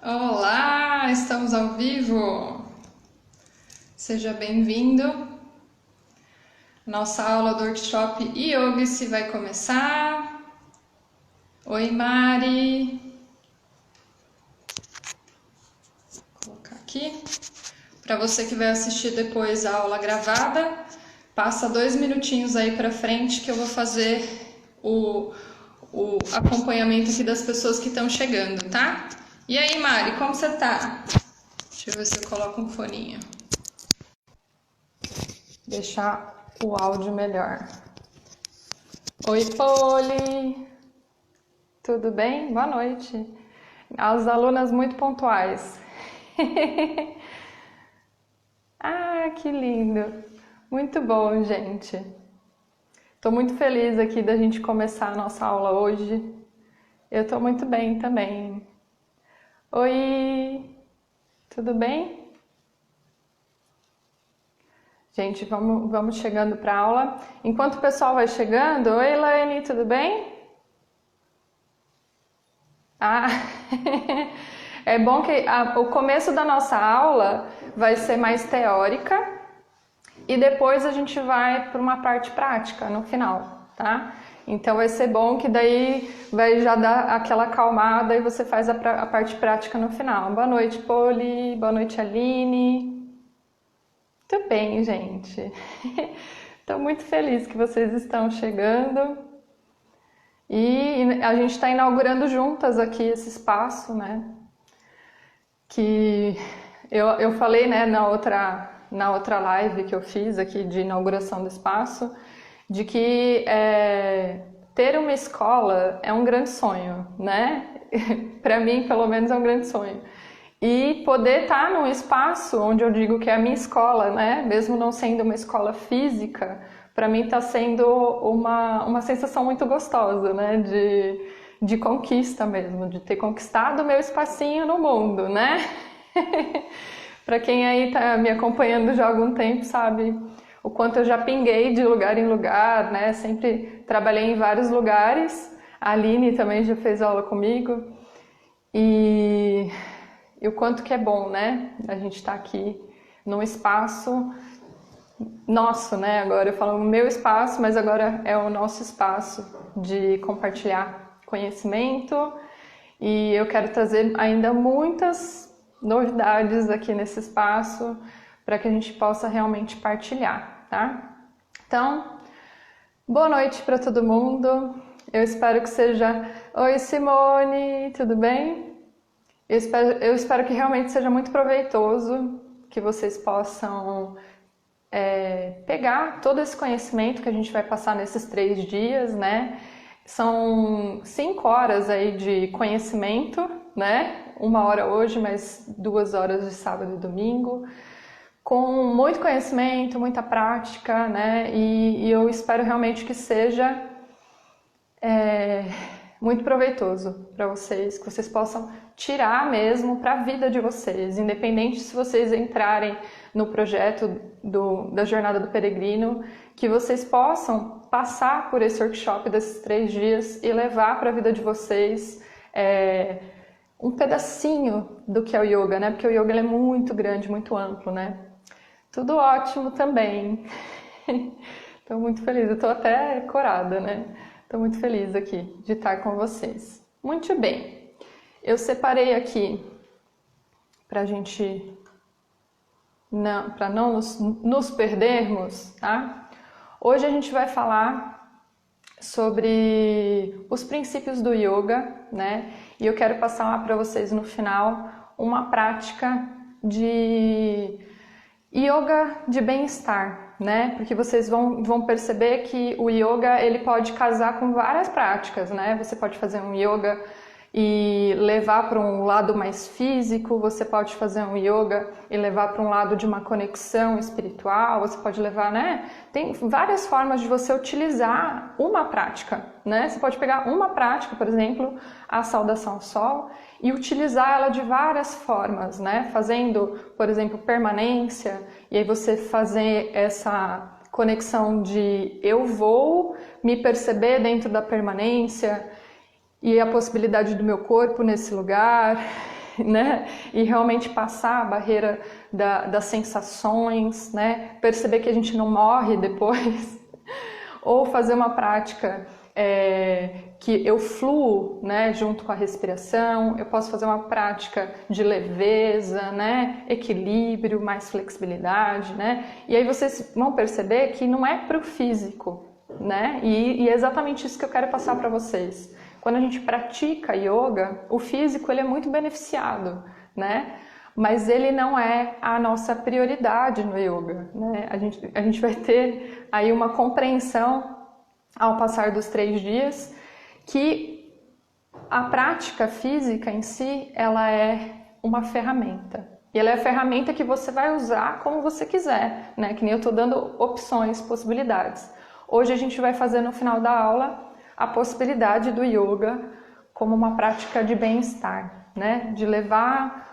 Olá, estamos ao vivo. Seja bem-vindo. Nossa aula do workshop Yoga se vai começar. Oi, Mari. Vou colocar aqui. Para você que vai assistir depois a aula gravada, passa 2 minutinhos aí para frente que eu vou fazer o acompanhamento aqui das pessoas que estão chegando, tá? E aí, Mari, como você tá? Deixa eu ver se eu coloco um foninho. Deixar o áudio melhor. Oi, Poli! Tudo bem? Boa noite. As alunas muito pontuais. Ah, que lindo! Muito bom, gente. Estou muito feliz aqui da gente começar a nossa aula hoje. Eu estou muito bem também. Oi! Tudo bem? Gente, vamos chegando para a aula. Enquanto o pessoal vai chegando, oi, Elaine, tudo bem? Ah, é bom que o começo da nossa aula vai ser mais teórica e depois a gente vai para uma parte prática no final, tá? Então vai ser bom que daí vai já dar aquela acalmada e você faz a parte prática no final. Boa noite, Poli. Boa noite, Aline. Tudo bem, gente. Estou muito feliz que vocês estão chegando. E a gente está inaugurando juntas aqui esse espaço, né? Que eu falei, né, na outra live que eu fiz aqui de inauguração do espaço, de que ter uma escola é um grande sonho, né? Para mim, pelo menos, é um grande sonho. E poder estar num espaço onde eu digo que é a minha escola, né? Mesmo não sendo uma escola física, para mim está sendo uma sensação muito gostosa, né? De conquista mesmo, de ter conquistado o meu espacinho no mundo, né? Para quem aí está me acompanhando já há algum tempo sabe o quanto eu já pinguei de lugar em lugar, né? Sempre trabalhei em vários lugares. A Aline também já fez aula comigo. E o quanto que é bom, né? A gente está aqui num espaço nosso, né? Agora eu falo o meu espaço, mas agora é o nosso espaço de compartilhar conhecimento. E eu quero trazer ainda muitas novidades aqui nesse espaço para que a gente possa realmente partilhar, tá? Então, boa noite para todo mundo. Eu espero que seja... Oi, Simone, tudo bem? Eu espero que realmente seja muito proveitoso, que vocês possam pegar todo esse conhecimento que a gente vai passar nesses 3 dias, né? São 5 horas aí de conhecimento, né? 1 hora hoje, mais 2 horas de sábado e domingo, com muito conhecimento, muita prática, né? E eu espero realmente que seja muito proveitoso para vocês, que vocês possam tirar mesmo para a vida de vocês, independente se vocês entrarem no projeto da Jornada do Peregrino, que vocês possam passar por esse workshop desses 3 dias e levar para a vida de vocês um pedacinho do que é o yoga, né? Porque o yoga ele é muito grande, muito amplo, né? Tudo ótimo também. Estou muito feliz, eu estou até corada, né? Estou muito feliz aqui de estar com vocês. Muito bem, eu separei aqui para gente para não nos perdermos, tá? Hoje a gente vai falar sobre os princípios do yoga, né? E eu quero passar para vocês no final uma prática de yoga de bem-estar, né? Porque vocês vão perceber que o yoga ele pode casar com várias práticas, né? Você pode fazer um yoga e levar para um lado mais físico, você pode fazer um yoga e levar para um lado de uma conexão espiritual, você pode levar, né? Tem várias formas de você utilizar uma prática, né? Você pode pegar uma prática, por exemplo, a saudação ao sol, e utilizar ela de várias formas, né? Fazendo, por exemplo, permanência, e aí você fazer essa conexão de eu vou me perceber dentro da permanência, e a possibilidade do meu corpo nesse lugar, né? E realmente passar a barreira das sensações, né? Perceber que a gente não morre depois. Ou fazer uma prática que eu fluo, né, junto com a respiração. Eu posso fazer uma prática de leveza, né, equilíbrio, mais flexibilidade, né? E aí vocês vão perceber que não é para o físico, né? E é exatamente isso que eu quero passar para vocês. Quando a gente pratica yoga, o físico ele é muito beneficiado, né? Mas ele não é a nossa prioridade no yoga, né? A gente vai ter aí uma compreensão ao passar dos 3 dias que a prática física em si, ela é uma ferramenta. E ela é a ferramenta que você vai usar como você quiser, né? Que nem eu estou dando opções, possibilidades. Hoje a gente vai fazer no final da aula a possibilidade do yoga como uma prática de bem-estar, né? De levar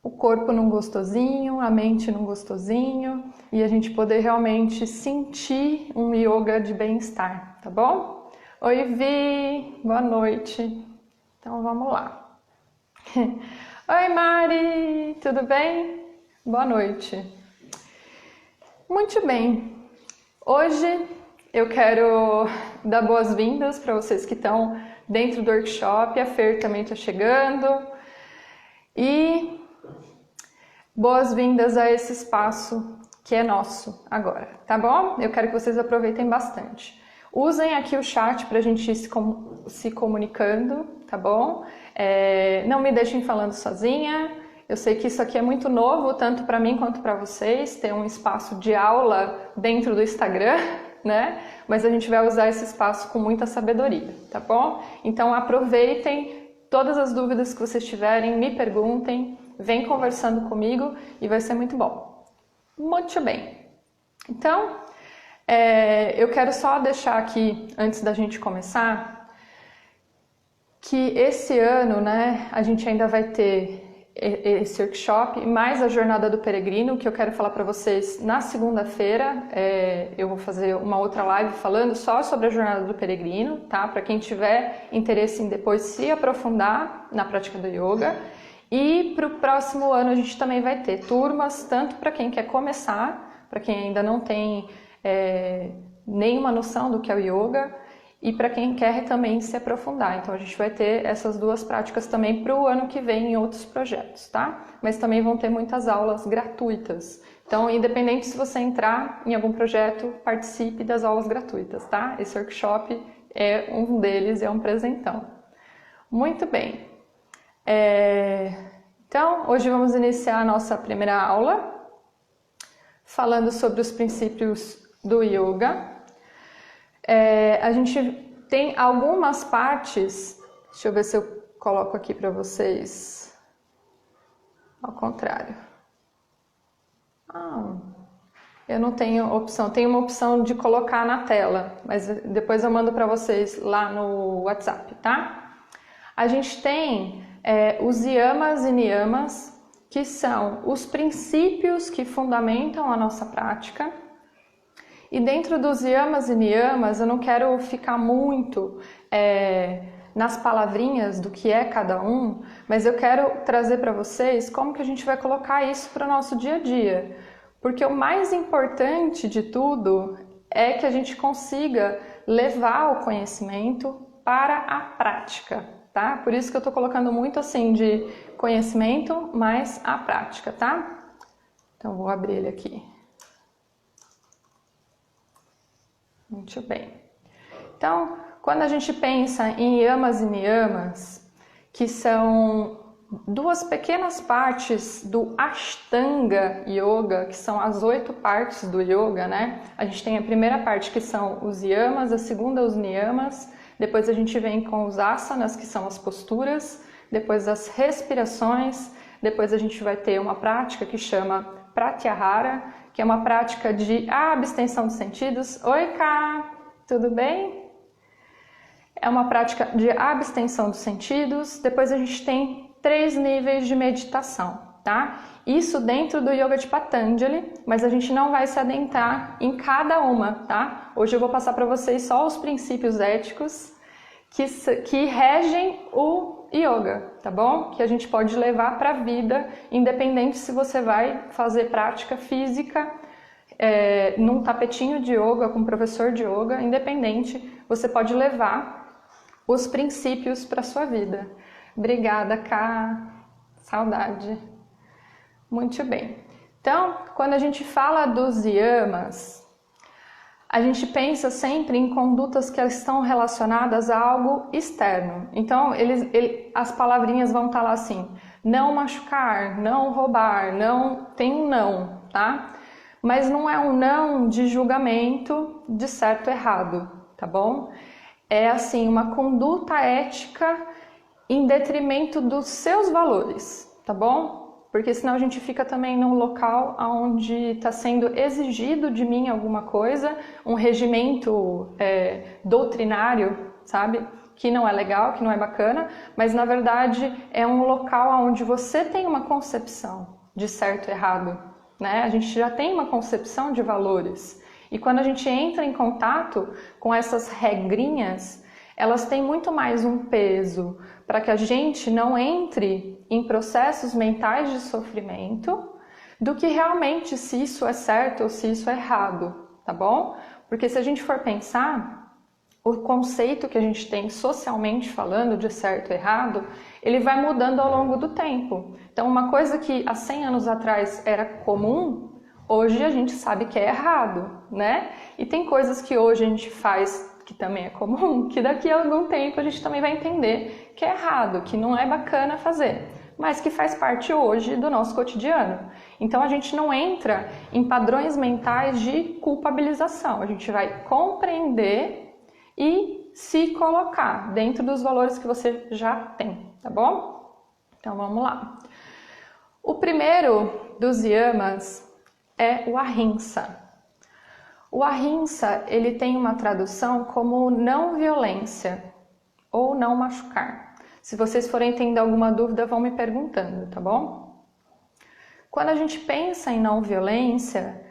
o corpo num gostosinho, a mente num gostosinho e a gente poder realmente sentir um yoga de bem-estar, tá bom? Oi, Vi! Boa noite! Então vamos lá. Oi, Mari! Tudo bem? Boa noite! Muito bem! Hoje eu quero dar boas-vindas para vocês que estão dentro do workshop. A Fer também está chegando. E boas-vindas a esse espaço que é nosso agora, tá bom? Eu quero que vocês aproveitem bastante. Usem aqui o chat para a gente ir se comunicando, tá bom? Não me deixem falando sozinha. Eu sei que isso aqui é muito novo, tanto para mim quanto para vocês, ter um espaço de aula dentro do Instagram, né? Mas a gente vai usar esse espaço com muita sabedoria, tá bom? Então aproveitem todas as dúvidas que vocês tiverem, me perguntem, vem conversando comigo e vai ser muito bom. Muito bem. Então, eu quero só deixar aqui, antes da gente começar, que esse ano, né, a gente ainda vai ter esse workshop, mais a Jornada do Peregrino, que eu quero falar para vocês na segunda-feira. Eu vou fazer uma outra live falando só sobre a Jornada do Peregrino, tá? Para quem tiver interesse em depois se aprofundar na prática do yoga. E para o próximo ano a gente também vai ter turmas, tanto para quem quer começar, para quem ainda não tem nenhuma noção do que é o yoga, e para quem quer também se aprofundar. Então a gente vai ter essas 2 práticas também para o ano que vem em outros projetos, tá? Mas também vão ter muitas aulas gratuitas. Então, independente se você entrar em algum projeto, participe das aulas gratuitas, tá? Esse workshop é um deles, é um presentão. Muito bem. Então, hoje vamos iniciar a nossa primeira aula, falando sobre os princípios do yoga. A gente tem algumas partes, deixa eu ver se eu coloco aqui para vocês, ao contrário. Eu não tenho opção, tem uma opção de colocar na tela, mas depois eu mando para vocês lá no WhatsApp, tá? A gente tem os yamas e niyamas, que são os princípios que fundamentam a nossa prática. E dentro dos yamas e niyamas, eu não quero ficar muito nas palavrinhas do que é cada um, mas eu quero trazer para vocês como que a gente vai colocar isso para o nosso dia a dia. Porque o mais importante de tudo é que a gente consiga levar o conhecimento para a prática, tá? Por isso que eu estou colocando muito assim de conhecimento mais a prática, tá? Então vou abrir ele aqui. Muito bem. Então, quando a gente pensa em yamas e niyamas, que são 2 pequenas partes do Ashtanga Yoga, que são as 8 partes do yoga, né? A gente tem a primeira parte que são os yamas, a segunda os niyamas, depois a gente vem com os asanas, que são as posturas, depois as respirações, depois a gente vai ter uma prática que chama Pratyahara, que é uma prática de abstenção dos sentidos. Oi, Ká! Tudo bem? É uma prática de abstenção dos sentidos. Depois a gente tem 3 níveis de meditação, tá? Isso dentro do Yoga de Patanjali, mas a gente não vai se adentrar em cada uma, tá? Hoje eu vou passar para vocês só os princípios éticos, que regem o yoga, tá bom? Que a gente pode levar para a vida, independente se você vai fazer prática física num tapetinho de yoga, com um professor de yoga, independente, você pode levar os princípios para sua vida. Obrigada, Ká. Saudade. Muito bem. Então, quando a gente fala dos yamas, a gente pensa sempre em condutas que estão relacionadas a algo externo. Então, as palavrinhas vão estar lá assim: não machucar, não roubar, não, tem um não, tá? Mas não é um não de julgamento de certo ou errado, tá bom? É assim, uma conduta ética em detrimento dos seus valores, tá bom? Porque senão a gente fica também num local onde está sendo exigido de mim alguma coisa, um regimento doutrinário, sabe? Que não é legal, que não é bacana, mas na verdade é um local onde você tem uma concepção de certo e errado, né? A gente já tem uma concepção de valores. E quando a gente entra em contato com essas regrinhas, elas têm muito mais um peso para que a gente não entre em processos mentais de sofrimento do que realmente se isso é certo ou se isso é errado, tá bom? Porque se a gente for pensar, o conceito que a gente tem socialmente falando de certo e errado, ele vai mudando ao longo do tempo. Então, uma coisa que há 100 anos atrás era comum, hoje a gente sabe que é errado, né? E tem coisas que hoje a gente faz que também é comum, que daqui a algum tempo a gente também vai entender que é errado, que não é bacana fazer, mas que faz parte hoje do nosso cotidiano. Então a gente não entra em padrões mentais de culpabilização, a gente vai compreender e se colocar dentro dos valores que você já tem, tá bom? Então vamos lá. O primeiro dos yamas é o ahimsa. O ahimsa, ele tem uma tradução como não violência ou não machucar. Se vocês forem tendo alguma dúvida, vão me perguntando, tá bom? Quando a gente pensa em não violência,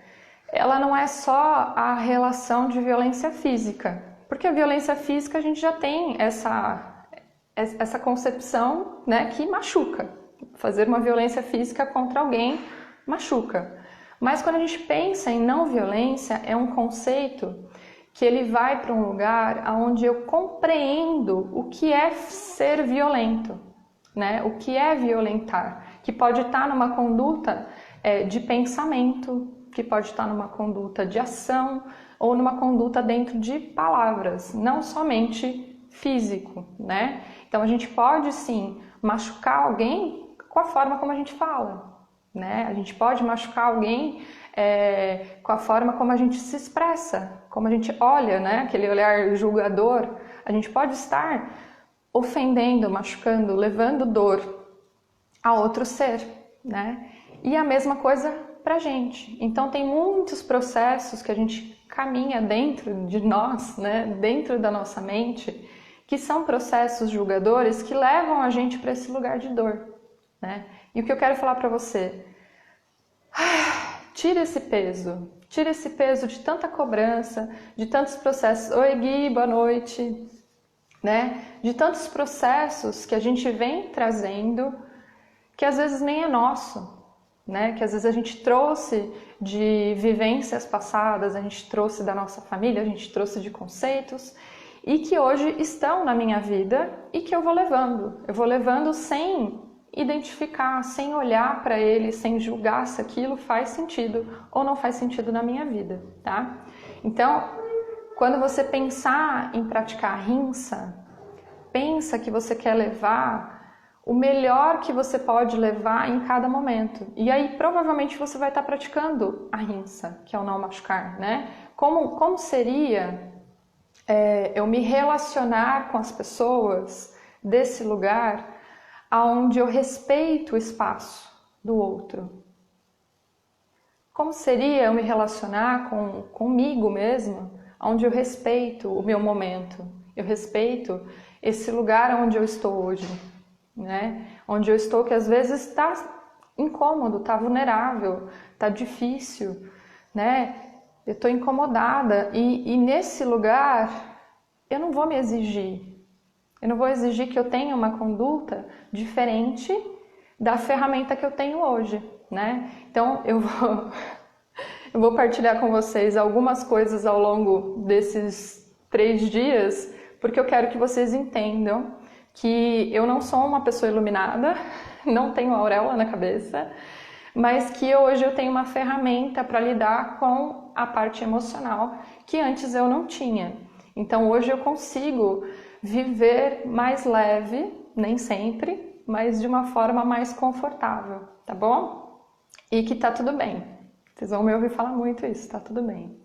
ela não é só a relação de violência física, porque a violência física a gente já tem essa concepção, né, que machuca. Fazer uma violência física contra alguém machuca. Mas quando a gente pensa em não violência, é um conceito que ele vai para um lugar onde eu compreendo o que é ser violento, né? O que é violentar, que pode estar numa conduta de pensamento, que pode estar numa conduta de ação ou numa conduta dentro de palavras, não somente físico, né? Então a gente pode sim machucar alguém com a forma como a gente fala. Né? A gente pode machucar alguém com a forma como a gente se expressa, como a gente olha, né? Aquele olhar julgador. A gente pode estar ofendendo, machucando, levando dor a outro ser, né? E a mesma coisa pra gente. Então tem muitos processos que a gente caminha dentro de nós, né? Dentro da nossa mente, que são processos julgadores que levam a gente para esse lugar de dor, né? E o que eu quero falar para você, tira esse peso de tanta cobrança, de tantos processos. Oi Gui, boa noite, né? De tantos processos que a gente vem trazendo, que às vezes nem é nosso, né? Que às vezes a gente trouxe de vivências passadas, a gente trouxe da nossa família, a gente trouxe de conceitos, e que hoje estão na minha vida e que eu vou levando sem identificar, sem olhar para ele, sem julgar se aquilo faz sentido ou não faz sentido na minha vida, tá? Então, quando você pensar em praticar ahimsa, pensa que você quer levar o melhor que você pode levar em cada momento. E aí, provavelmente, você vai estar praticando ahimsa, que é o não machucar, né? Como seria eu me relacionar com as pessoas desse lugar onde eu respeito o espaço do outro? Como seria eu me relacionar comigo mesmo, onde eu respeito o meu momento, eu respeito esse lugar onde eu estou hoje, né? Onde eu estou que às vezes está incômodo, está vulnerável, está difícil, né? Eu estou incomodada e nesse lugar eu não vou me exigir, Eu não vou exigir que eu tenha uma conduta diferente da ferramenta que eu tenho hoje, né? Então, eu vou partilhar com vocês algumas coisas ao longo desses 3 dias, porque eu quero que vocês entendam que eu não sou uma pessoa iluminada, não tenho auréola na cabeça, mas que hoje eu tenho uma ferramenta para lidar com a parte emocional que antes eu não tinha. Então hoje eu consigo viver mais leve, nem sempre, mas de uma forma mais confortável, tá bom? E que tá tudo bem. Vocês vão me ouvir falar muito isso, tá tudo bem.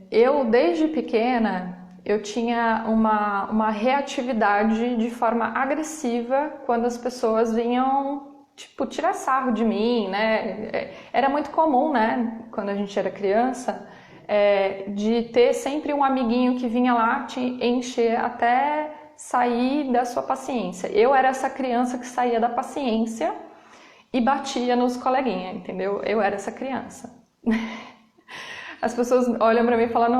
Eu, desde pequena, eu tinha uma reatividade de forma agressiva quando as pessoas vinham, tipo, tirar sarro de mim, né? Era muito comum, né, quando a gente era criança, de ter sempre um amiguinho que vinha lá te encher até sair da sua paciência. Eu era essa criança que saía da paciência e batia nos coleguinhas, entendeu? Eu era essa criança. As pessoas olham pra mim e falam,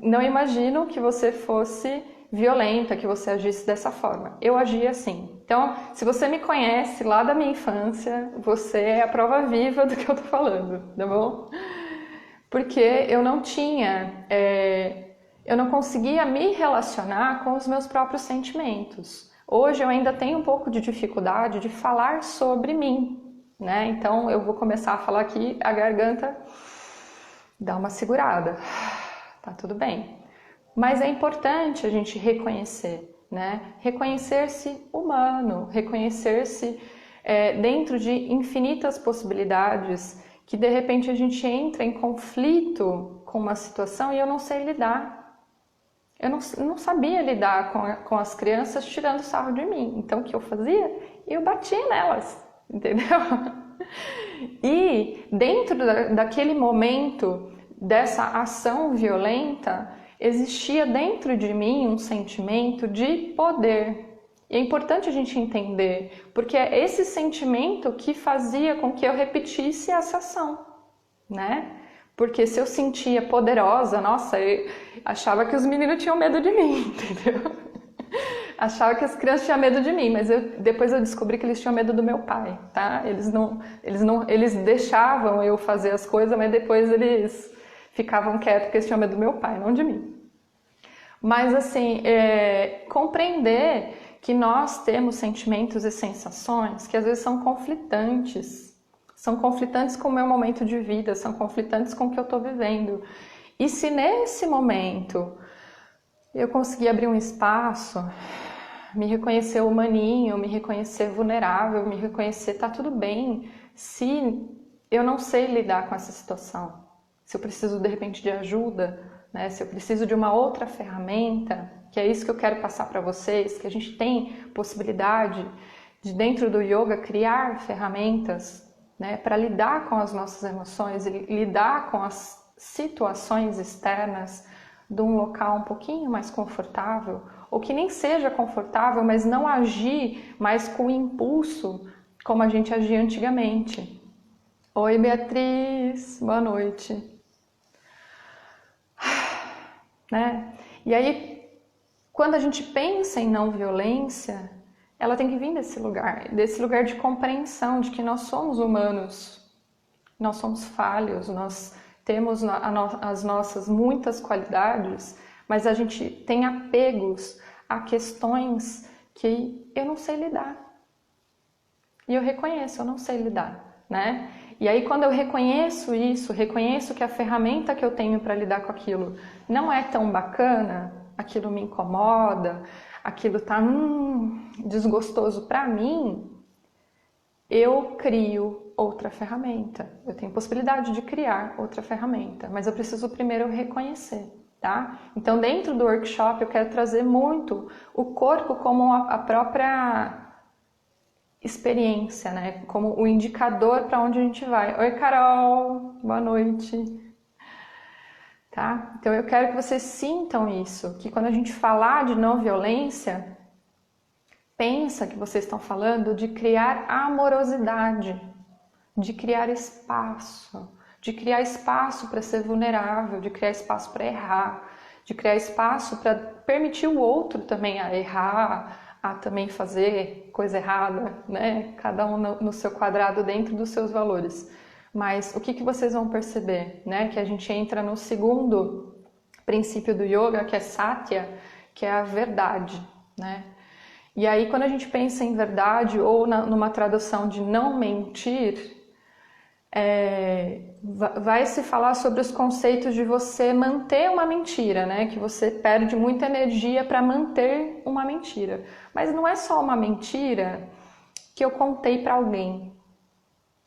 não imagino que você fosse violenta, que você agisse dessa forma. Eu agia assim. Então, se você me conhece lá da minha infância, você é a prova viva do que eu tô falando, tá bom? Porque eu não tinha, eu não conseguia me relacionar com os meus próprios sentimentos. Hoje eu ainda tenho um pouco de dificuldade de falar sobre mim, né? Então eu vou começar a falar aqui, a garganta dá uma segurada, tá tudo bem. Mas é importante a gente reconhecer, né? Reconhecer-se humano, reconhecer-se dentro de infinitas possibilidades que de repente a gente entra em conflito com uma situação e eu não sei lidar. Eu não sabia lidar com as crianças tirando sarro de mim. Então o que eu fazia? Eu batia nelas, entendeu? E dentro daquele momento, dessa ação violenta, existia dentro de mim um sentimento de poder. E é importante a gente entender, porque é esse sentimento que fazia com que eu repetisse essa ação, né? Porque se eu sentia poderosa, nossa, eu achava que os meninos tinham medo de mim, entendeu? Achava que as crianças tinham medo de mim, mas depois eu descobri que eles tinham medo do meu pai, tá? Eles deixavam eu fazer as coisas, mas depois eles ficavam quietos porque eles tinham medo do meu pai, não de mim. Mas assim, compreender que nós temos sentimentos e sensações que às vezes são conflitantes. São conflitantes com o meu momento de vida, são conflitantes com o que eu estou vivendo. E se nesse momento eu conseguir abrir um espaço, me reconhecer humaninho, me reconhecer vulnerável, me reconhecer, tá tudo bem, se eu não sei lidar com essa situação, se eu preciso de repente de ajuda, né? Se eu preciso de uma outra ferramenta, que é isso que eu quero passar para vocês, que a gente tem possibilidade de dentro do yoga criar ferramentas, né, para lidar com as nossas emoções e lidar com as situações externas de um local um pouquinho mais confortável, ou que nem seja confortável, mas não agir mais com impulso como a gente agia antigamente. Oi, Beatriz, boa noite. Né? E aí, quando a gente pensa em não violência, ela tem que vir desse lugar de compreensão de que nós somos humanos, nós somos falhos, nós temos as nossas muitas qualidades, mas a gente tem apegos a questões que eu não sei lidar. E eu reconheço, eu não sei lidar, né? E aí quando eu reconheço isso, reconheço que a ferramenta que eu tenho para lidar com aquilo não é tão bacana, aquilo me incomoda, aquilo tá desgostoso para mim, eu crio outra ferramenta. Eu tenho possibilidade de criar outra ferramenta, mas eu preciso primeiro reconhecer, tá? Então, dentro do workshop, eu quero trazer muito o corpo como a própria experiência, né? Como o indicador para onde a gente vai. Oi, Carol! Boa noite! Tá? Então, eu quero que vocês sintam isso, que quando a gente falar de não violência, pensa que vocês estão falando de criar amorosidade, de criar espaço para ser vulnerável, de criar espaço para errar, de criar espaço para permitir o outro também a errar, a também fazer coisa errada, né? Cada um no seu quadrado dentro dos seus valores. Mas o que vocês vão perceber, né? Que a gente entra no segundo princípio do yoga, que é Satya, que é a verdade, né? E aí, quando a gente pensa em verdade, ou numa tradução de não mentir, vai se falar sobre os conceitos de você manter uma mentira, né? Que você perde muita energia para manter uma mentira. Mas não é só uma mentira que eu contei para alguém.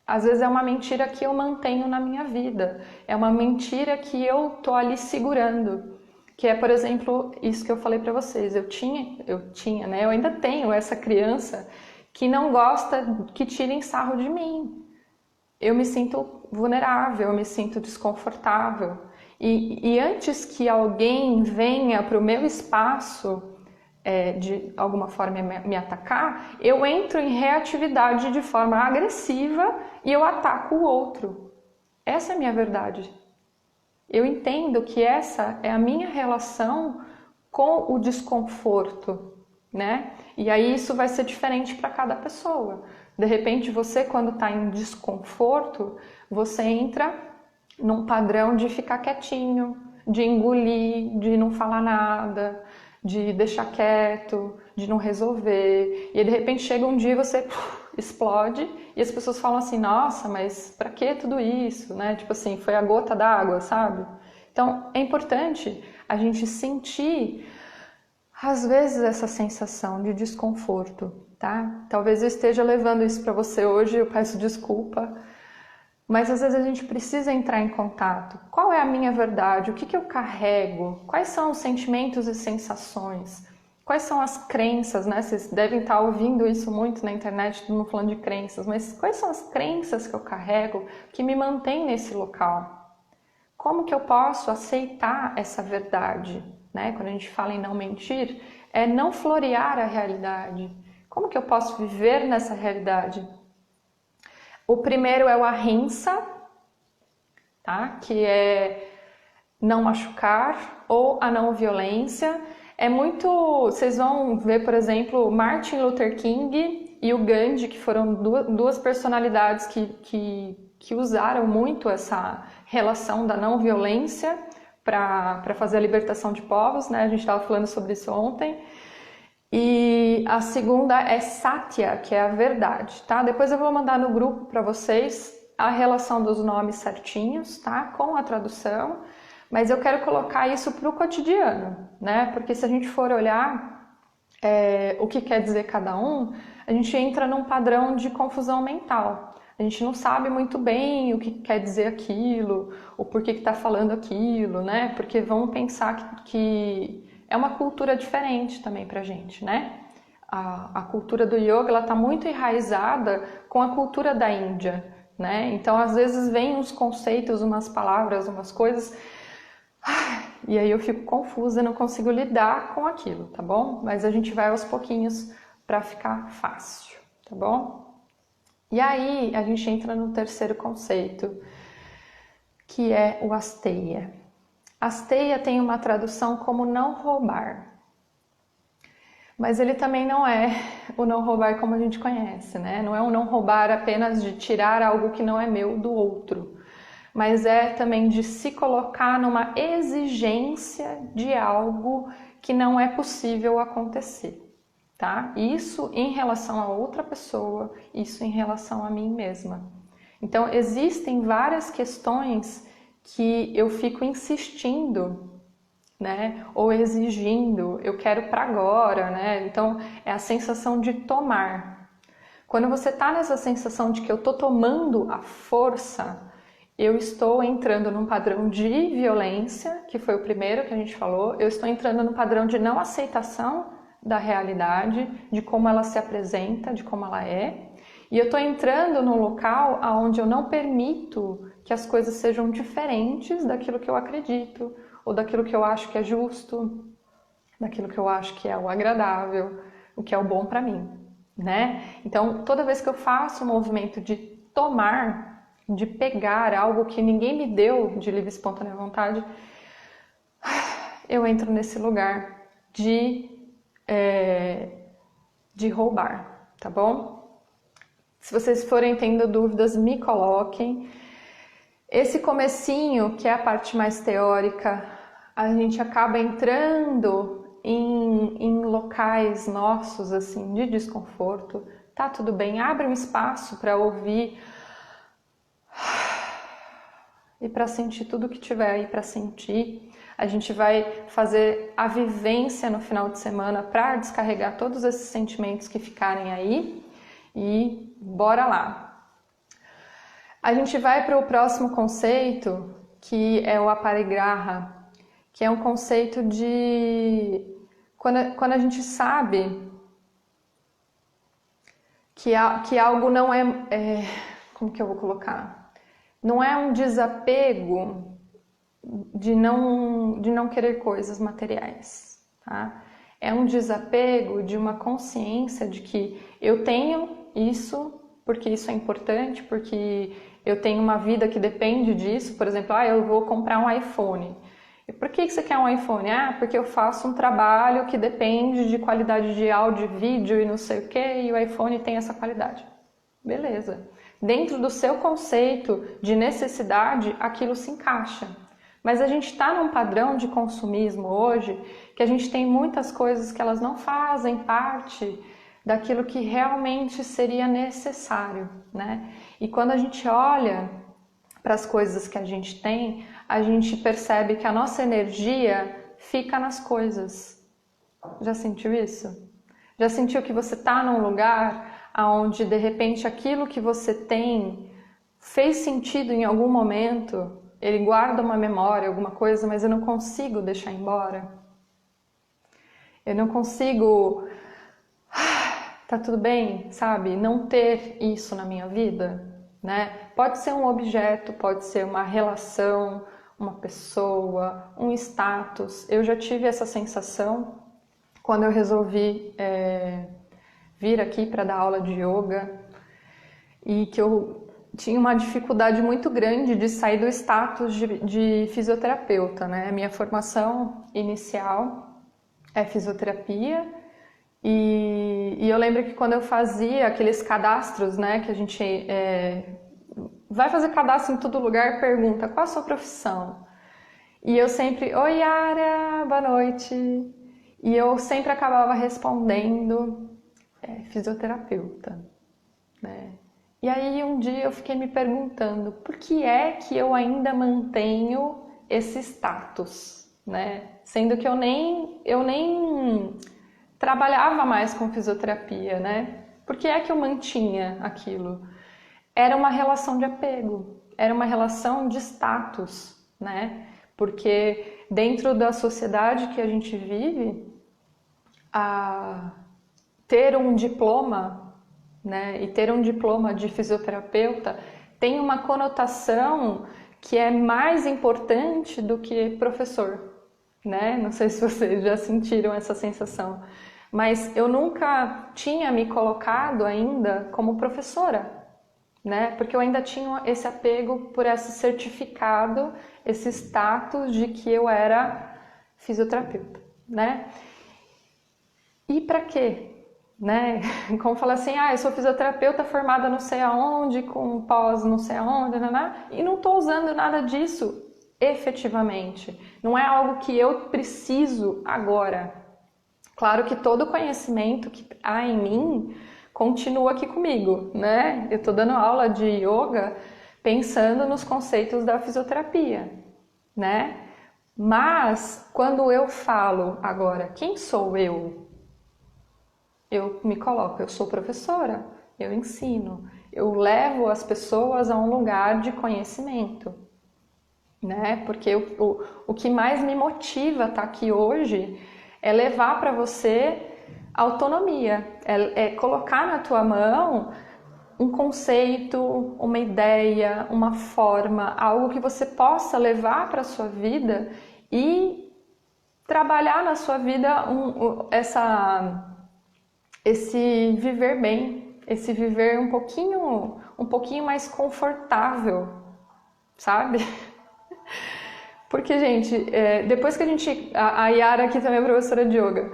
Às vezes é uma mentira que eu mantenho na minha vida. É uma mentira que eu tô ali segurando. Que é, por exemplo, isso que eu falei para vocês. Eu tinha, né? Eu ainda tenho essa criança que não gosta que tirem sarro de mim. Eu me sinto vulnerável, eu me sinto desconfortável. E antes que alguém venha para o meu espaço de alguma forma me atacar, eu entro em reatividade de forma agressiva e eu ataco o outro. Essa é a minha verdade. Eu entendo que essa é a minha relação com o desconforto, né? E aí isso vai ser diferente para cada pessoa. De repente você, quando está em desconforto, você entra num padrão de ficar quietinho, de engolir, de não falar nada, de deixar quieto, de não resolver. E aí, de repente chega um dia e você explode e as pessoas falam assim, nossa, mas pra que tudo isso, né? Tipo assim, foi a gota d'água, sabe? Então é importante a gente sentir às vezes essa sensação de desconforto, tá? Talvez eu esteja levando isso para você hoje, eu peço desculpa, mas às vezes a gente precisa entrar em contato. Qual é a minha verdade? O que eu carrego? Quais são os sentimentos e sensações? Quais são as crenças, né? Vocês devem estar ouvindo isso muito na internet, todo mundo falando de crenças, mas quais são as crenças que eu carrego que me mantêm nesse local? Como que eu posso aceitar essa verdade? Né? Quando a gente fala em não mentir, é não florear a realidade. Como que eu posso viver nessa realidade? O primeiro é o ahimsa, tá? Que é não machucar, ou a não violência. É muito... Vocês vão ver, por exemplo, Martin Luther King e o Gandhi, que foram duas personalidades que usaram muito essa relação da não violência para fazer a libertação de povos, né? A gente estava falando sobre isso ontem. E a segunda é Satya, que é a verdade, tá? Depois eu vou mandar no grupo para vocês a relação dos nomes certinhos, tá? Com a tradução, mas eu quero colocar isso para o cotidiano, né? Porque se a gente for olhar o que quer dizer cada um, a gente entra num padrão de confusão mental. A gente não sabe muito bem o que quer dizer aquilo, o porquê que está falando aquilo, né? Porque vamos pensar que é uma cultura diferente também pra gente, né? A cultura do yoga, ela está muito enraizada com a cultura da Índia, né? Então, às vezes, vem uns conceitos, umas palavras, umas coisas, e aí eu fico confusa, não consigo lidar com aquilo, tá bom? Mas a gente vai aos pouquinhos para ficar fácil, tá bom? E aí, a gente entra no terceiro conceito, que é o Asteya. Asteya tem uma tradução como não roubar. Mas ele também não é o não roubar como a gente conhece, né? Não é o não roubar apenas de tirar algo que não é meu do outro, mas é também de se colocar numa exigência de algo que não é possível acontecer, tá? Isso em relação a outra pessoa, isso em relação a mim mesma. Então, existem várias questões que eu fico insistindo, né? Ou exigindo, eu quero para agora, né? Então, é a sensação de tomar. Quando você está nessa sensação de que eu estou tomando a força, eu estou entrando num padrão de violência, que foi o primeiro que a gente falou, eu estou entrando num padrão de não aceitação da realidade, de como ela se apresenta, de como ela é, e eu estou entrando num local onde eu não permito que as coisas sejam diferentes daquilo que eu acredito, ou daquilo que eu acho que é justo, daquilo que eu acho que é o agradável, o que é o bom para mim, né? Então, toda vez que eu faço um movimento de tomar, de pegar algo que ninguém me deu de livre e espontânea vontade, eu entro nesse lugar de roubar, tá bom? Se vocês forem tendo dúvidas, me coloquem. Esse comecinho, que é a parte mais teórica, a gente acaba entrando em locais nossos, assim, de desconforto. Tá tudo bem, abre um espaço para ouvir e para sentir tudo que tiver aí para sentir. A gente vai fazer a vivência no final de semana para descarregar todos esses sentimentos que ficarem aí e bora lá. A gente vai para o próximo conceito, que é o aparigraha, que é um conceito de quando a gente sabe que algo não como que eu vou colocar? Não é um desapego de não querer coisas materiais, tá? É um desapego de uma consciência de que eu tenho isso porque isso é importante, porque eu tenho uma vida que depende disso. Por exemplo, eu vou comprar um iPhone. E por que você quer um iPhone? Porque eu faço um trabalho que depende de qualidade de áudio e vídeo e não sei o que, e o iPhone tem essa qualidade. Beleza. Dentro do seu conceito de necessidade, aquilo se encaixa. Mas a gente está num padrão de consumismo hoje que a gente tem muitas coisas que elas não fazem parte daquilo que realmente seria necessário, né? E quando a gente olha para as coisas que a gente tem, a gente percebe que a nossa energia fica nas coisas. Já sentiu isso? Já sentiu que você está num lugar onde de repente aquilo que você tem fez sentido em algum momento? Ele guarda uma memória, alguma coisa, mas eu não consigo deixar embora. Eu não consigo, tá tudo bem, sabe? Não ter isso na minha vida, né? Pode ser um objeto, pode ser uma relação, uma pessoa, um status. Eu já tive essa sensação quando eu resolvi vir aqui para dar aula de yoga e que eu tinha uma dificuldade muito grande de sair do status de fisioterapeuta, né? Minha formação inicial é fisioterapia e eu lembro que quando eu fazia aqueles cadastros, né, que a gente vai fazer cadastro em todo lugar, pergunta qual a sua profissão? E eu sempre, oi Yara, boa noite. E eu sempre acabava respondendo fisioterapeuta, né? E aí um dia eu fiquei me perguntando por que é que eu ainda mantenho esse status, né? Sendo que eu nem trabalhava mais com fisioterapia, né? Por que é que eu mantinha aquilo? Era uma relação de apego, era uma relação de status, né? Porque dentro da sociedade que a gente vive, ter um diploma, né, e ter um diploma de fisioterapeuta tem uma conotação que é mais importante do que professor, né? Não sei se vocês já sentiram essa sensação, mas eu nunca tinha me colocado ainda como professora, né? Porque eu ainda tinha esse apego por esse certificado, esse status de que eu era fisioterapeuta, né? E para quê? Né? Como falar assim, eu sou fisioterapeuta formada não sei aonde, com pós não sei aonde, e não estou usando nada disso efetivamente. Não é algo que eu preciso agora. Claro que todo o conhecimento que há em mim continua aqui comigo, né? Eu estou dando aula de yoga pensando nos conceitos da fisioterapia, né? Mas quando eu falo agora, quem sou eu? Eu me coloco, eu sou professora, eu ensino, eu levo as pessoas a um lugar de conhecimento, né? Porque o que mais me motiva a estar aqui hoje é levar para você autonomia, é colocar na tua mão um conceito, uma ideia, uma forma, algo que você possa levar para a sua vida e trabalhar na sua vida esse viver bem, esse viver um pouquinho mais confortável, sabe? Porque, gente, depois que a gente... A Yara aqui também é professora de yoga.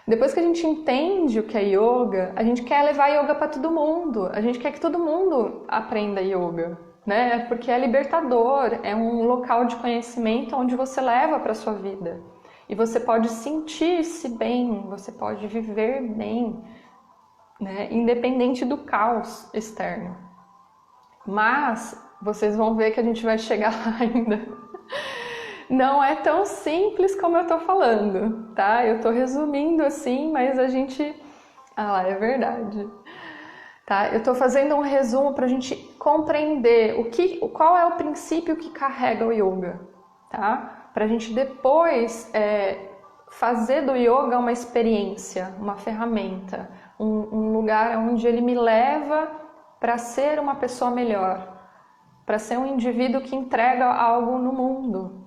Depois que a gente entende o que é yoga, a gente quer levar yoga para todo mundo. A gente quer que todo mundo aprenda yoga, né? Porque é libertador, é um local de conhecimento onde você leva para sua vida. E você pode sentir-se bem, você pode viver bem, né? Independente do caos externo. Mas vocês vão ver que a gente vai chegar lá ainda. Não é tão simples como eu tô falando, tá? Eu tô resumindo assim, mas a gente... Ah lá, é verdade. Tá? Eu tô fazendo um resumo pra gente compreender qual é o princípio que carrega o yoga, tá? Pra gente depois fazer do yoga uma experiência, uma ferramenta, um lugar onde ele me leva para ser uma pessoa melhor, para ser um indivíduo que entrega algo no mundo,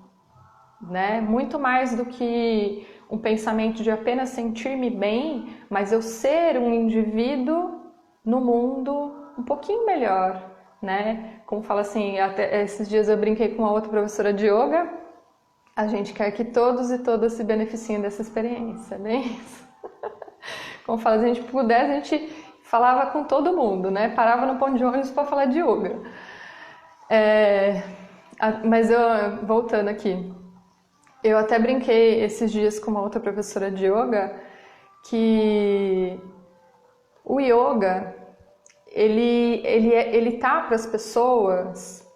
né? Muito mais do que um pensamento de apenas sentir-me bem, mas eu ser um indivíduo no mundo um pouquinho melhor, né? Como fala assim, até esses dias eu brinquei com uma outra professora de yoga, a gente quer que todos e todas se beneficiem dessa experiência, bem isso. Como fala, se a gente pudesse, a gente falava com todo mundo, né? Parava no ponto de ônibus para falar de yoga. Mas voltando aqui, eu até brinquei esses dias com uma outra professora de yoga que o yoga, ele tá para as pessoas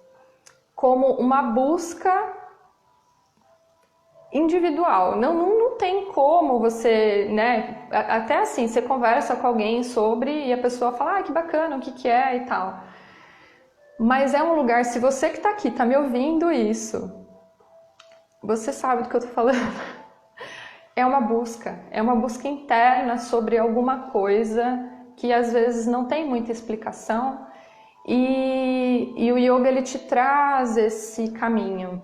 como uma busca individual. Não tem como você, né? Até assim, você conversa com alguém sobre e a pessoa fala, que bacana, o que é e tal. Mas é um lugar, se você que tá aqui, tá me ouvindo isso, você sabe do que eu tô falando. É uma busca interna sobre alguma coisa que às vezes não tem muita explicação e o yoga ele te traz esse caminho,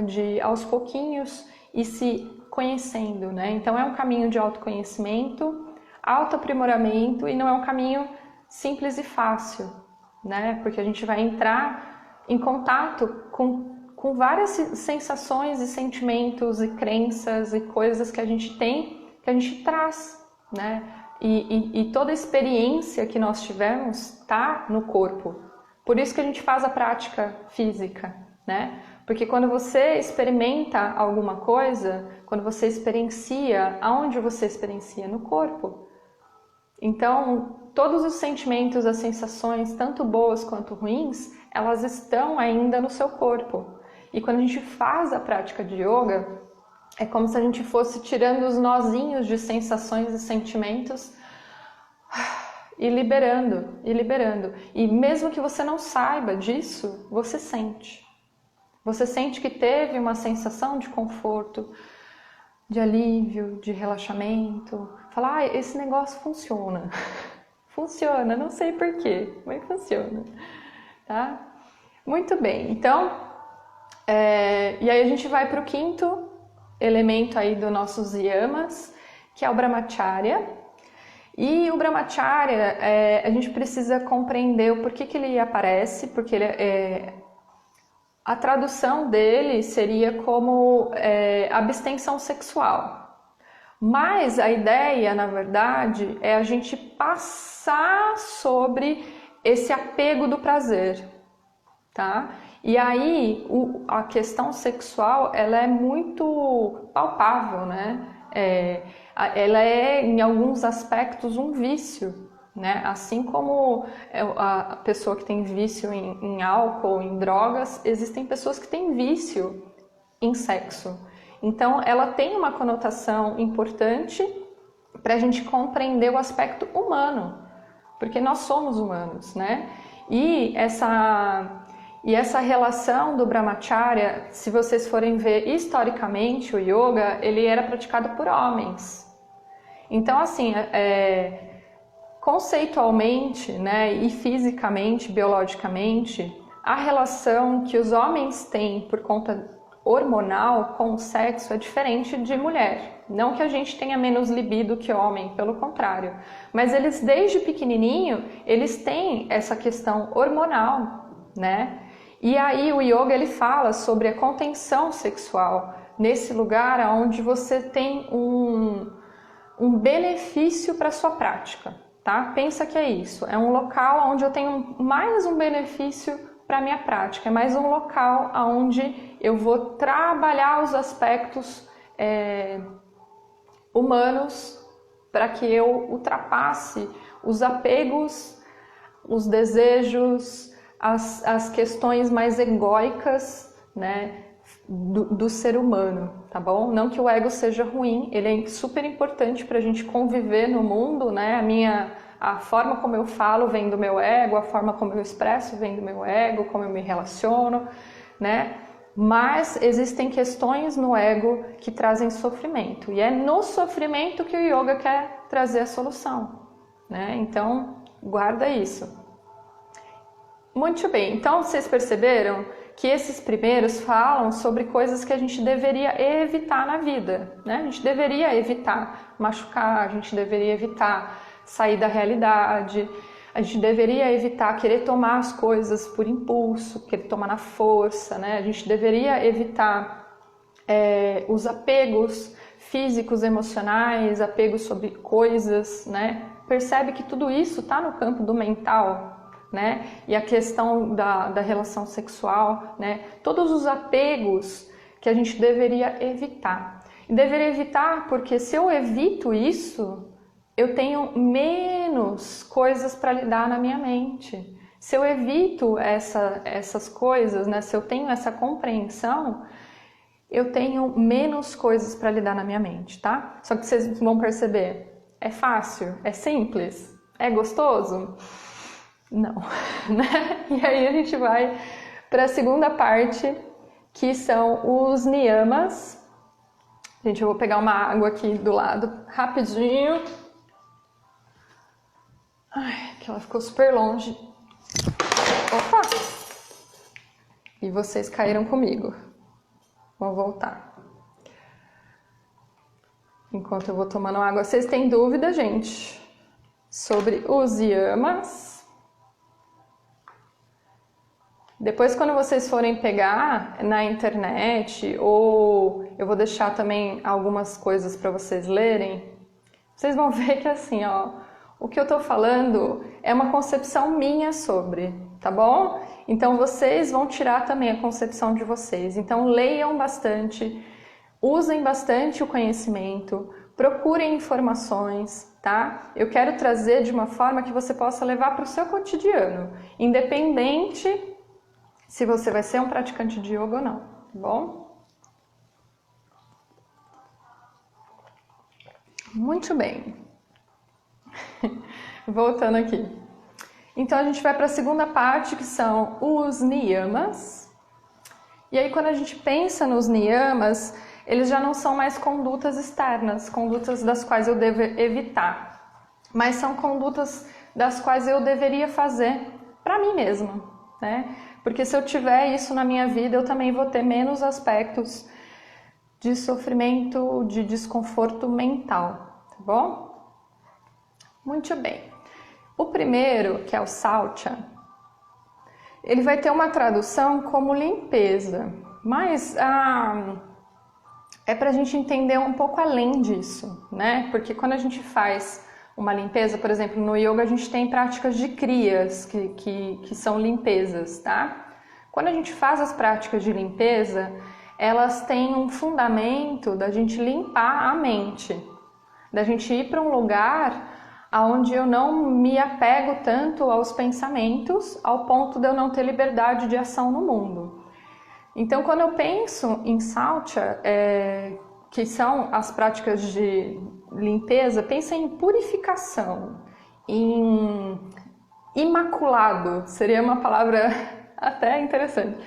de aos pouquinhos e se conhecendo, né? Então é um caminho de autoconhecimento, autoaprimoramento e não é um caminho simples e fácil, né? Porque a gente vai entrar em contato com várias sensações e sentimentos e crenças e coisas que a gente tem, que a gente traz, né? E toda a experiência que nós tivemos está no corpo. Por isso que a gente faz a prática física, né? Porque quando você experimenta alguma coisa, quando você experiencia, aonde você experiencia? No corpo. Então, todos os sentimentos, as sensações, tanto boas quanto ruins, elas estão ainda no seu corpo. E quando a gente faz a prática de yoga, é como se a gente fosse tirando os nozinhos de sensações e sentimentos e liberando, e liberando. E mesmo que você não saiba disso, você sente. Você sente que teve uma sensação de conforto, de alívio, de relaxamento. Fala, esse negócio funciona. Funciona, não sei porquê, mas funciona. Tá? Muito bem, então, e aí a gente vai para o quinto elemento aí dos nossos yamas, que é o Brahmacharya. E o Brahmacharya, a gente precisa compreender o porquê que ele aparece, porque a tradução dele seria como abstenção sexual. Mas a ideia, na verdade, é a gente passar sobre esse apego do prazer, tá? E aí, a questão sexual, ela é muito palpável, né? Ela é, em alguns aspectos, um vício, né? Assim como a pessoa que tem vício em álcool, em drogas, existem pessoas que têm vício em sexo. Então, ela tem uma conotação importante para a gente compreender o aspecto humano, porque nós somos humanos, né? E essa relação do Brahmacharya, se vocês forem ver historicamente o yoga, ele era praticado por homens. Então, assim, conceitualmente, né, e fisicamente, biologicamente, a relação que os homens têm por conta hormonal com o sexo é diferente de mulher. Não que a gente tenha menos libido que homem, pelo contrário. Mas eles, desde pequenininho, eles têm essa questão hormonal, né? E aí o yoga ele fala sobre a contenção sexual, nesse lugar onde você tem um benefício para a sua prática, tá? Pensa que é isso, é um local onde eu tenho mais um benefício para a minha prática, é mais um local onde eu vou trabalhar os aspectos humanos para que eu ultrapasse os apegos, os desejos, as questões mais egóicas, né, do ser humano, tá bom? Não que o ego seja ruim, ele é super importante para a gente conviver no mundo, né? A forma como eu falo vem do meu ego, a forma como eu expresso vem do meu ego, como eu me relaciono, né? Mas existem questões no ego que trazem sofrimento, e é no sofrimento que o yoga quer trazer a solução, né? Então, guarda isso. Muito bem, então vocês perceberam que esses primeiros falam sobre coisas que a gente deveria evitar na vida, né? A gente deveria evitar machucar, a gente deveria evitar sair da realidade, a gente deveria evitar querer tomar as coisas por impulso, querer tomar na força, né? A gente deveria evitar os apegos físicos, emocionais, apegos sobre coisas, né? Percebe que tudo isso está no campo do mental, né? E a questão da relação sexual, né? Todos os apegos que a gente deveria evitar. E deveria evitar porque se eu evito isso, eu tenho menos coisas para lidar na minha mente. Se eu evito essas coisas, né? Se eu tenho essa compreensão, eu tenho menos coisas para lidar na minha mente, tá? Só que vocês vão perceber, é fácil, é simples, é gostoso? Não, né? E aí a gente vai para a segunda parte, que são os niyamas. Gente, eu vou pegar uma água aqui do lado, rapidinho. Ai, que ela ficou super longe. Opa! E vocês caíram comigo. Vou voltar. Enquanto eu vou tomando água, vocês têm dúvida, gente, sobre os yamas? Depois, quando vocês forem pegar na internet, ou eu vou deixar também algumas coisas para vocês lerem, vocês vão ver que assim, ó, o que eu tô falando é uma concepção minha sobre, tá bom? Então vocês vão tirar também a concepção de vocês. Então leiam bastante, usem bastante o conhecimento, procurem informações, tá? Eu quero trazer de uma forma que você possa levar para o seu cotidiano, independente se você vai ser um praticante de yoga ou não, tá bom? Muito bem. Voltando aqui. Então a gente vai para a segunda parte, que são os niyamas. E aí quando a gente pensa nos niyamas, eles já não são mais condutas externas, condutas das quais eu devo evitar, mas são condutas das quais eu deveria fazer para mim mesma, né? Porque se eu tiver isso na minha vida, eu também vou ter menos aspectos de sofrimento, de desconforto mental, tá bom? Muito bem. O primeiro, que é o Saucha, ele vai ter uma tradução como limpeza, mas é para a gente entender um pouco além disso, né? Porque quando a gente faz uma limpeza, por exemplo, no yoga a gente tem práticas de kriyas, que são limpezas, tá? Quando a gente faz as práticas de limpeza, elas têm um fundamento da gente limpar a mente, da gente ir para um lugar onde eu não me apego tanto aos pensamentos, ao ponto de eu não ter liberdade de ação no mundo. Então, quando eu penso em Saucha, que são as práticas de limpeza, pensa em purificação, em imaculado, seria uma palavra até interessante.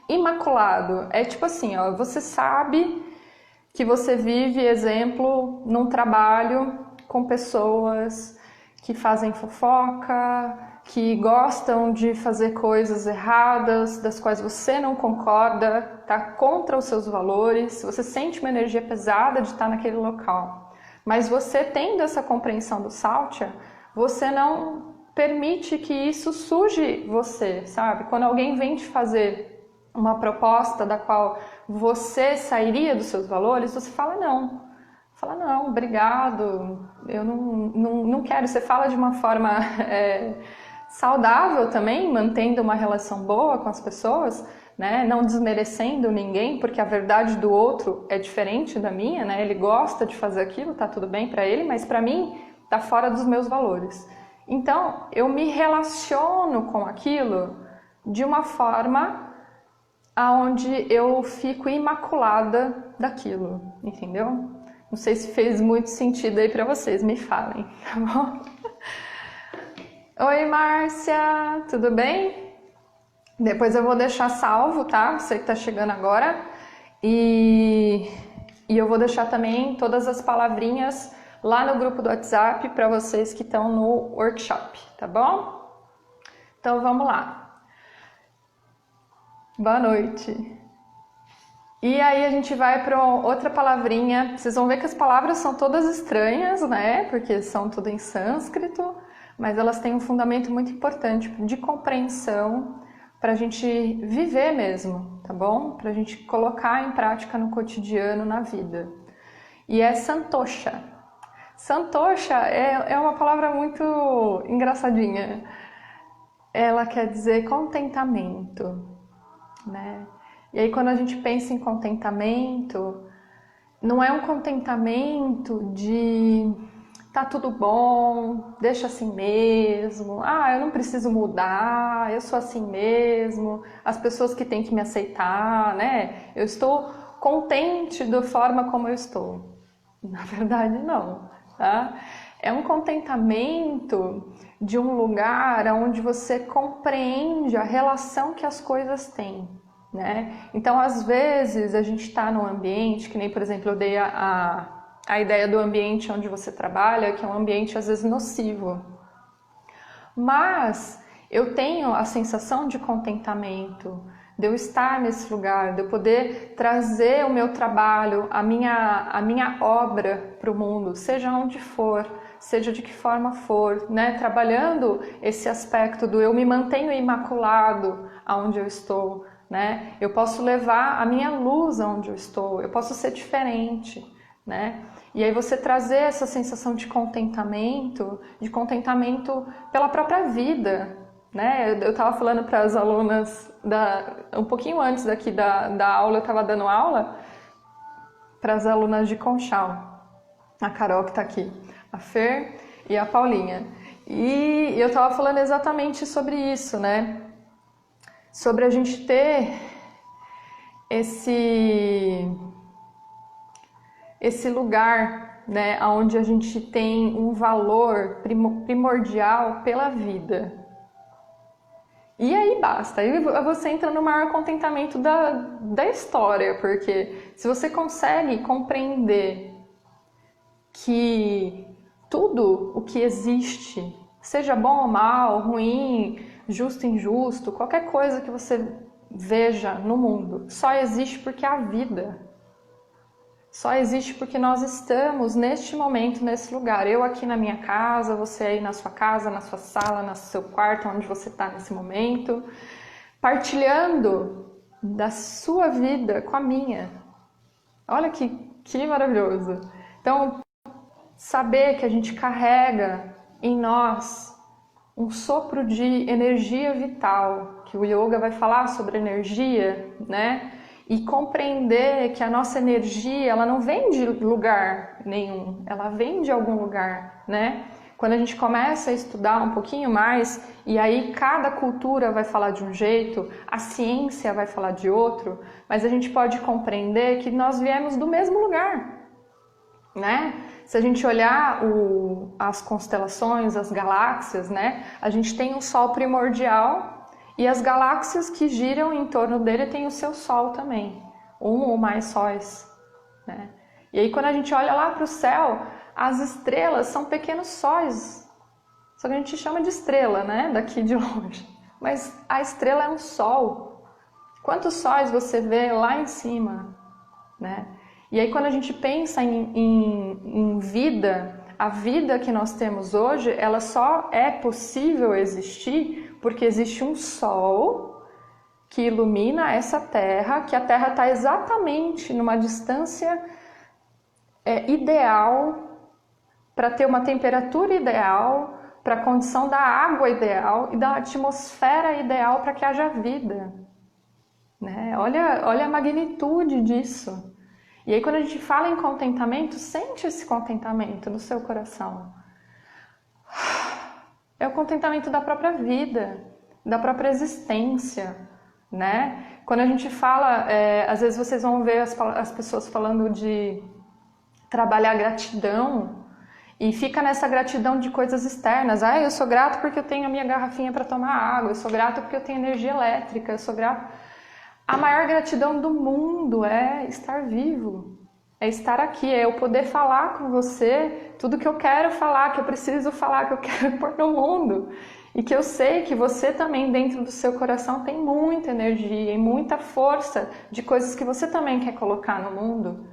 Imaculado é tipo assim, ó, você sabe que você vive, exemplo, num trabalho com pessoas que fazem fofoca, que gostam de fazer coisas erradas, das quais você não concorda, tá contra os seus valores, você sente uma energia pesada de estar naquele local. Mas você tendo essa compreensão do Saucha, você não permite que isso suje você, sabe? Quando alguém vem te fazer uma proposta da qual você sairia dos seus valores, você fala não. Fala, não, obrigado, eu não quero. Você fala de uma forma saudável também, mantendo uma relação boa com as pessoas, né? Não desmerecendo ninguém, porque a verdade do outro é diferente da minha, né? Ele gosta de fazer aquilo, tá tudo bem para ele, mas para mim tá fora dos meus valores. Então, eu me relaciono com aquilo de uma forma aonde eu fico imaculada daquilo, entendeu? Não sei se fez muito sentido aí pra vocês, me falem, tá bom? Oi, Márcia, tudo bem? Depois eu vou deixar salvo, tá? Você que tá chegando agora. E eu vou deixar também todas as palavrinhas lá no grupo do WhatsApp para vocês que estão no workshop, tá bom? Então vamos lá. Boa noite. E aí a gente vai para outra palavrinha. Vocês vão ver que as palavras são todas estranhas, né? Porque são tudo em sânscrito, mas elas têm um fundamento muito importante de compreensão para a gente viver mesmo, tá bom? Para a gente colocar em prática no cotidiano, na vida. E é santosha. Santosha é uma palavra muito engraçadinha. Ela quer dizer contentamento, né? E aí quando a gente pensa em contentamento, não é um contentamento de tá tudo bom, deixa assim mesmo, eu não preciso mudar, eu sou assim mesmo, as pessoas que têm que me aceitar, né? Eu estou contente da forma como eu estou. Na verdade, não, tá? É um contentamento de um lugar onde você compreende a relação que as coisas têm. Né? Então, às vezes, a gente está num ambiente, que nem, por exemplo, eu dei a ideia do ambiente onde você trabalha, que é um ambiente, às vezes, nocivo. Mas eu tenho a sensação de contentamento, de eu estar nesse lugar, de eu poder trazer o meu trabalho, a minha obra para o mundo, seja onde for, seja de que forma for, né? Trabalhando esse aspecto do eu me mantenho imaculado aonde eu estou, né? Eu posso levar a minha luz aonde eu estou, eu posso ser diferente, né? E aí você trazer essa sensação de contentamento pela própria vida, né? Eu estava falando para as alunas, um pouquinho antes daqui da aula, eu estava dando aula para as alunas de Conchal, a Carol que está aqui, a Fer e a Paulinha. E eu estava falando exatamente sobre isso, né? Sobre a gente ter esse lugar, né, onde a gente tem um valor primordial pela vida. E aí basta, aí você entra no maior contentamento da história, porque se você consegue compreender que tudo o que existe, seja bom ou mal, ruim, justo, injusto, qualquer coisa que você veja no mundo, só existe porque é a vida. Só existe porque nós estamos neste momento, nesse lugar. Eu aqui na minha casa, você aí na sua casa, na sua sala, no seu quarto, onde você está nesse momento, partilhando da sua vida com a minha. Olha que maravilhoso. Então, saber que a gente carrega em nós um sopro de energia vital, que o yoga vai falar sobre energia, né? E compreender que a nossa energia, ela não vem de lugar nenhum, ela vem de algum lugar, né? Quando a gente começa a estudar um pouquinho mais, e aí cada cultura vai falar de um jeito, a ciência vai falar de outro, mas a gente pode compreender que nós viemos do mesmo lugar, né? Se a gente olhar as constelações, as galáxias, né? A gente tem um Sol primordial e as galáxias que giram em torno dele têm o seu Sol também, um ou mais sóis, né? E aí quando a gente olha lá para o céu, as estrelas são pequenos sóis, só que a gente chama de estrela, né? Daqui de longe, mas a estrela é um Sol. Quantos sóis você vê lá em cima, né? E aí quando a gente pensa em vida, A vida que nós temos hoje, ela só é possível existir porque existe um sol que ilumina essa Terra, que a Terra está exatamente numa distância ideal para ter uma temperatura ideal, para a condição da água ideal e da atmosfera ideal para que haja vida. Né? Olha a magnitude disso. E aí quando a gente fala em contentamento, sente esse contentamento no seu coração. É o contentamento da própria vida, da própria existência, né? Quando a gente fala, às vezes vocês vão ver as pessoas falando de trabalhar gratidão e fica nessa gratidão de coisas externas. Eu sou grato porque eu tenho a minha garrafinha para tomar água, eu sou grato porque eu tenho energia elétrica, eu sou grato... A maior gratidão do mundo é estar vivo, é estar aqui, é eu poder falar com você tudo que eu quero falar, que eu preciso falar, que eu quero pôr no mundo. E que eu sei que você também dentro do seu coração tem muita energia e muita força de coisas que você também quer colocar no mundo,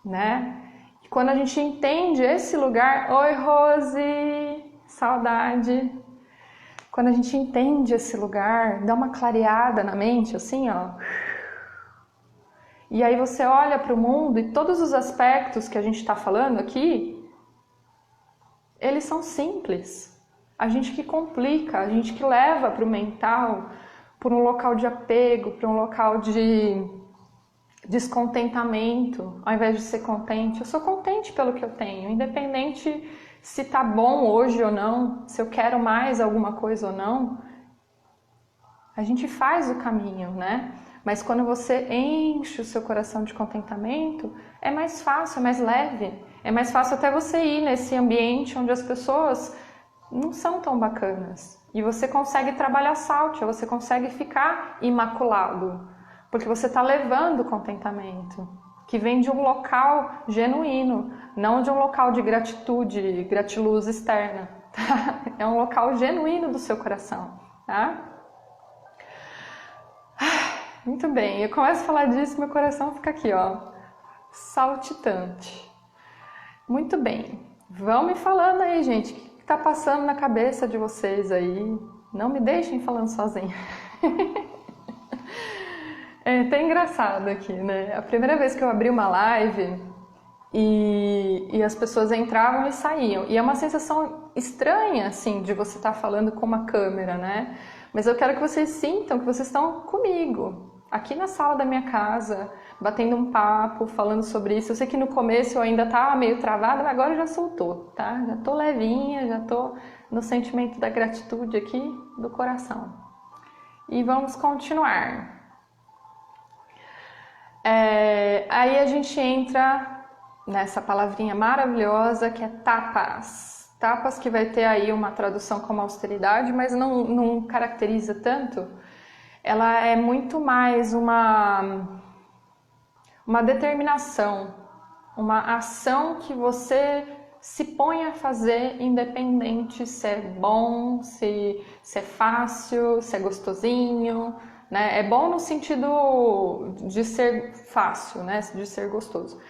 né? E quando a gente entende esse lugar, oi Rose, saudade. Quando a gente entende esse lugar, dá uma clareada na mente, assim, ó. E aí você olha para o mundo e todos os aspectos que a gente está falando aqui, eles são simples. A gente que complica, a gente que leva para o mental, para um local de apego, para um local de descontentamento, ao invés de ser contente. Eu sou contente pelo que eu tenho, independente se tá bom hoje ou não, se eu quero mais alguma coisa ou não. A gente faz o caminho, né? Mas quando você enche o seu coração de contentamento, é mais fácil, é mais leve. É mais fácil até você ir nesse ambiente onde as pessoas não são tão bacanas. E você consegue trabalhar sáutia, você consegue ficar imaculado. Porque você está levando contentamento, que vem de um local genuíno, não de um local de gratitude, gratiluz externa. Tá? É um local genuíno do seu coração. Tá? Muito bem, eu começo a falar disso, meu coração fica aqui, ó, saltitante. Muito bem, vão me falando aí, gente, o que está passando na cabeça de vocês aí? Não me deixem falando sozinha. É até engraçado aqui, né? A primeira vez que eu abri uma live e as pessoas entravam e saíam. E é uma sensação estranha, assim, de você estar falando com uma câmera, né? Mas eu quero que vocês sintam que vocês estão comigo, aqui na sala da minha casa, batendo um papo, falando sobre isso. Eu sei que no começo eu ainda estava meio travada, mas agora já soltou, tá? Já tô levinha, já tô no sentimento da gratitude aqui do coração. E vamos continuar. Aí a gente entra nessa palavrinha maravilhosa que é tapas. Tapas que vai ter aí uma tradução como austeridade, mas não caracteriza tanto. Ela é muito mais uma determinação, uma ação que você se põe a fazer independente se é bom, se é fácil, se é gostosinho, né? É bom no sentido de ser fácil, né? De ser gostoso.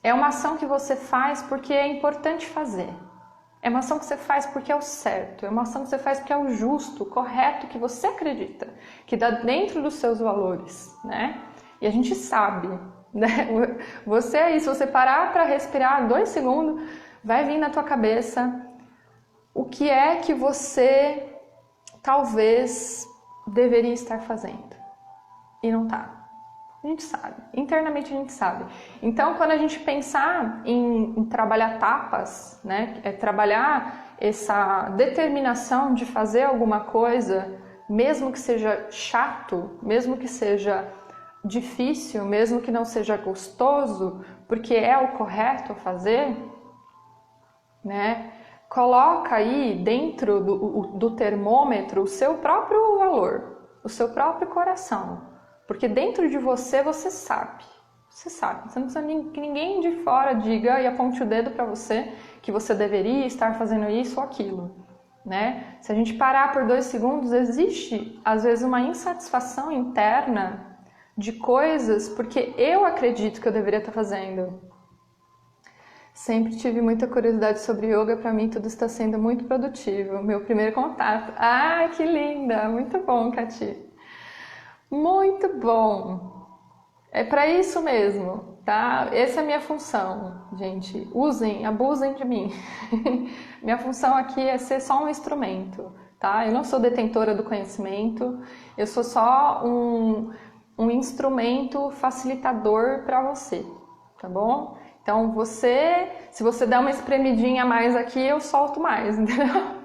É uma ação que você faz porque é importante fazer. É uma ação que você faz porque é o certo. É uma ação que você faz porque é o justo, o correto, que você acredita, que dá dentro dos seus valores, né? E a gente sabe, né? Você aí, se você parar para respirar 2 segundos, vai vir na tua cabeça o que é que você talvez deveria estar fazendo e não tá. A gente sabe, internamente a gente sabe. Então, quando a gente pensar em trabalhar tapas, né, é trabalhar essa determinação de fazer alguma coisa, mesmo que seja chato, mesmo que seja difícil, mesmo que não seja gostoso, porque é o correto a fazer, né? Coloca aí dentro do termômetro o seu próprio valor, o seu próprio coração. Porque dentro de você, você sabe. Você sabe. Você não precisa que ninguém de fora diga e aponte o dedo para você que você deveria estar fazendo isso ou aquilo, né? Se a gente parar por 2 segundos, existe às vezes uma insatisfação interna de coisas porque eu acredito que eu deveria estar fazendo. Sempre tive muita curiosidade sobre yoga, para mim tudo está sendo muito produtivo. Meu primeiro contato. Ah, que linda! Muito bom, Cati. Muito bom. É para isso mesmo, tá? Essa é a minha função, gente. Usem, abusem de mim. Minha função aqui é ser só um instrumento, tá? Eu não sou detentora do conhecimento, eu sou só um instrumento facilitador para você, tá bom? Então se você der uma espremidinha a mais aqui, eu solto mais, entendeu?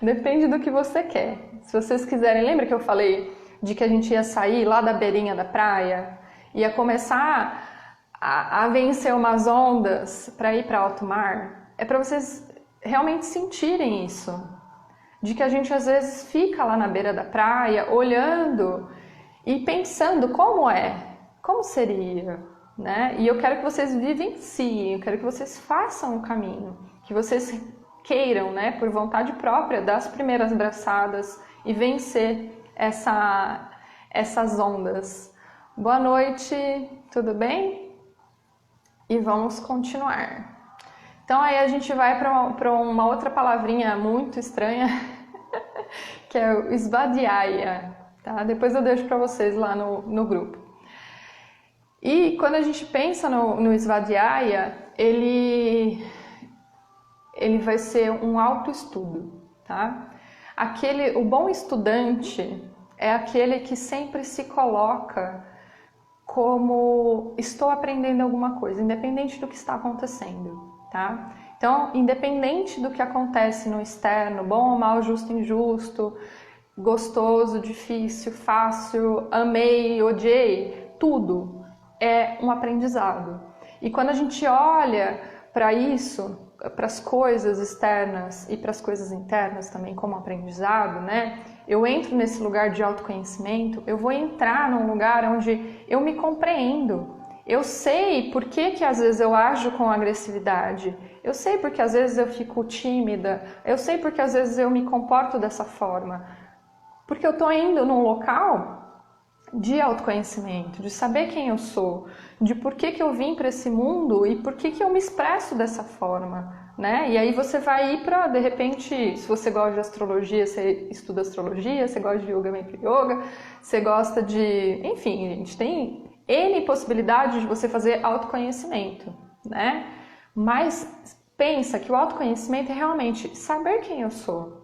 Depende do que você quer. Se vocês quiserem, lembra que eu falei de que a gente ia sair lá da beirinha da praia? Ia começar a vencer umas ondas para ir para alto mar? É para vocês realmente sentirem isso. De que a gente às vezes fica lá na beira da praia, olhando e pensando como seria, né? E eu quero que vocês vivenciem, eu quero que vocês façam o caminho, que vocês queiram, né, por vontade própria, dar as primeiras braçadas e vencer essas ondas. Boa noite, tudo bem? E vamos continuar. Então aí a gente vai para uma outra palavrinha muito estranha, que é o Svadhyaya, tá? Depois eu deixo para vocês lá no grupo. E quando a gente pensa no Svadhyaya, ele vai ser um autoestudo, tá? O bom estudante é aquele que sempre se coloca como estou aprendendo alguma coisa, independente do que está acontecendo, tá? Então, independente do que acontece no externo, bom ou mal, justo, injusto, gostoso, difícil, fácil, amei, odiei, tudo é um aprendizado. E quando a gente olha para isso, para as coisas externas e para as coisas internas também como aprendizado, né? Eu entro nesse lugar de autoconhecimento, eu vou entrar num lugar onde eu me compreendo. Eu sei por que às vezes eu ajo com agressividade, eu sei porque às vezes eu fico tímida, eu sei porque às vezes eu me comporto dessa forma. Porque eu estou indo num local de autoconhecimento, de saber quem eu sou, de por que eu vim para esse mundo e por que eu me expresso dessa forma, né? E aí você vai ir para, de repente, se você gosta de astrologia, você estuda astrologia, você gosta de yoga, vem para yoga, você gosta de... Enfim, gente, tem N possibilidades de você fazer autoconhecimento, né? Mas pensa que o autoconhecimento é realmente saber quem eu sou.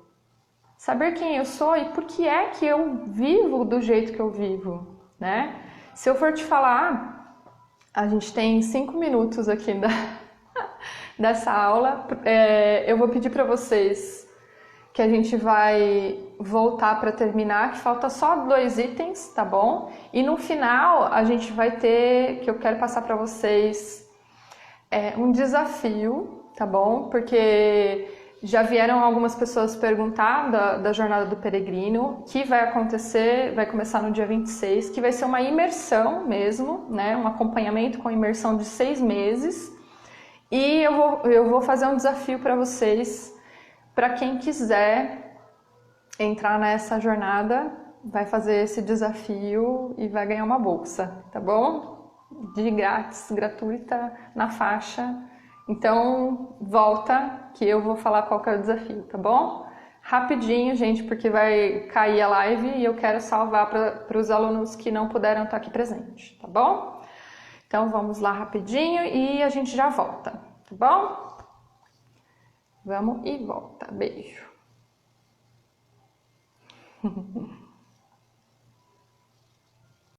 Saber quem eu sou e por que é que eu vivo do jeito que eu vivo, né? Se eu for te falar, a gente tem 5 minutos aqui dessa aula, eu vou pedir para vocês que a gente vai voltar para terminar, que falta só 2 itens, tá bom? E no final a gente vai ter, que eu quero passar para vocês, um desafio, tá bom? Porque... já vieram algumas pessoas perguntar da jornada do peregrino, que vai acontecer, vai começar no dia 26, que vai ser uma imersão mesmo, né? Um acompanhamento com imersão de 6 meses. E eu vou fazer um desafio para vocês, para quem quiser entrar nessa jornada, vai fazer esse desafio e vai ganhar uma bolsa, tá bom? De grátis, gratuita, na faixa. Então, volta que eu vou falar qual que é o desafio, tá bom? Rapidinho, gente, porque vai cair a live e eu quero salvar para os alunos que não puderam estar aqui presentes, tá bom? Então, vamos lá rapidinho e a gente já volta, tá bom? Vamos e volta. Beijo.